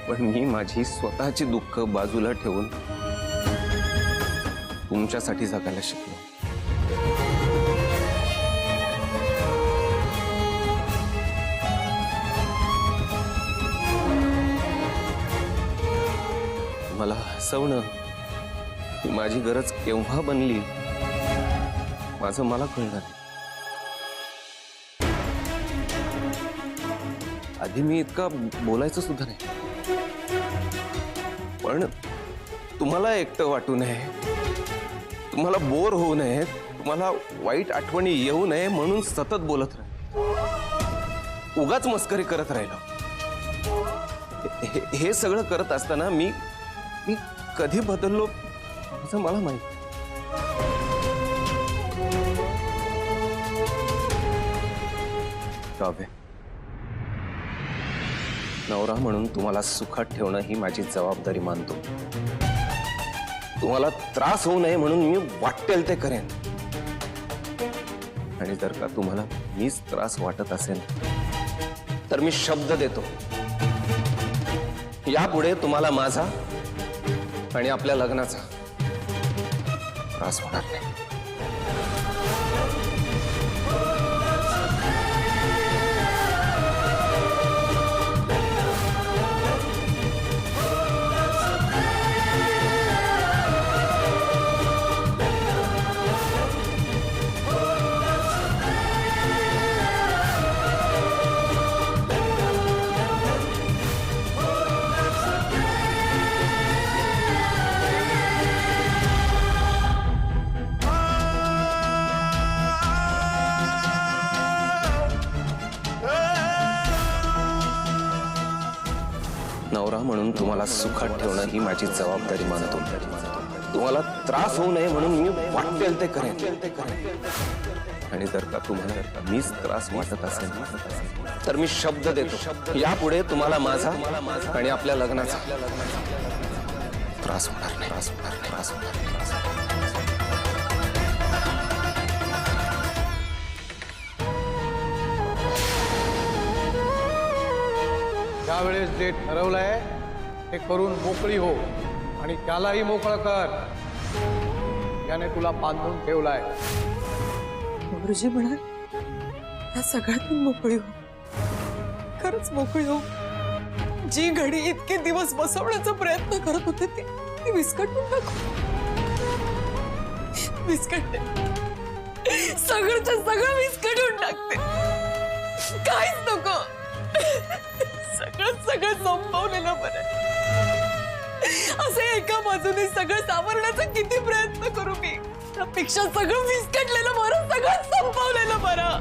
पण मी माझी स्वतःची दुःख बाजूला ठेवून तुमच्यासाठी जगायला शिकलो। मला हसवणं ही माझी गरज केव्हा बनली माझं मला कळलं नाही। आधी मी इतका बोलायचं सुद्धा नाही, पण तुम्हाला एकटं वाटू नये, तुम्हाला बोर होऊ नये, तुम्हाला वाईट आठवणी येऊ नये म्हणून सतत बोलत राहिलो, उगाच मस्करी करत राहिलो। हे सगळं करत असताना मी कधी बदललो असं मला माहित। काव्य, नवरा म्हणून तुम्हाला सुखात ठेवणं ही माझी जबाबदारी मानतो। तुम्हाला त्रास होऊ नये म्हणून मी वाटेल ते करेन। आणि जर का तुम्हाला मीच त्रास वाटत असेल तर मी शब्द देतो, यापुढे तुम्हाला माझा आणि आपल्या लग्नाचा त्रास होणार नाही। नवरा म्हणून तुम्हाला सुखात ठेवणं ही माझी जबाबदारी मानतो। तुम्हाला त्रास होऊ नये म्हणून मी वाटेल ते करेन। आणि जर का तुम्हाला मीच त्रास वाटत असेल तर मी शब्द देतो, यापुढे तुम्हाला माझा आणि आपल्या लग्नाचा त्रास होणार नाही। त्यावेळेस जे ठरवलंय ते करून मोकळी हो आणि त्यालाही मोकळं कर। त्याने तुला बांधून ठेवलाय। गुरुजी म्हणाल या सगळ्यातून मोकळी हो, खरंच मोकळी हो। जी घडी इतके दिवस बसवण्याचा प्रयत्न करत होते ती विस्कटून टाकू। विस्कटते, सगळंच्या सगळं विस्कटून टाकते, काहीच नको। सगळं संपवलेलं बरं। असे एका बाजूने सगळं सावरण्याचा किती प्रयत्न करू मी, त्यापेक्षा सगळं विस्कटलेलं बरं, सगळं संपवलेलं बरं।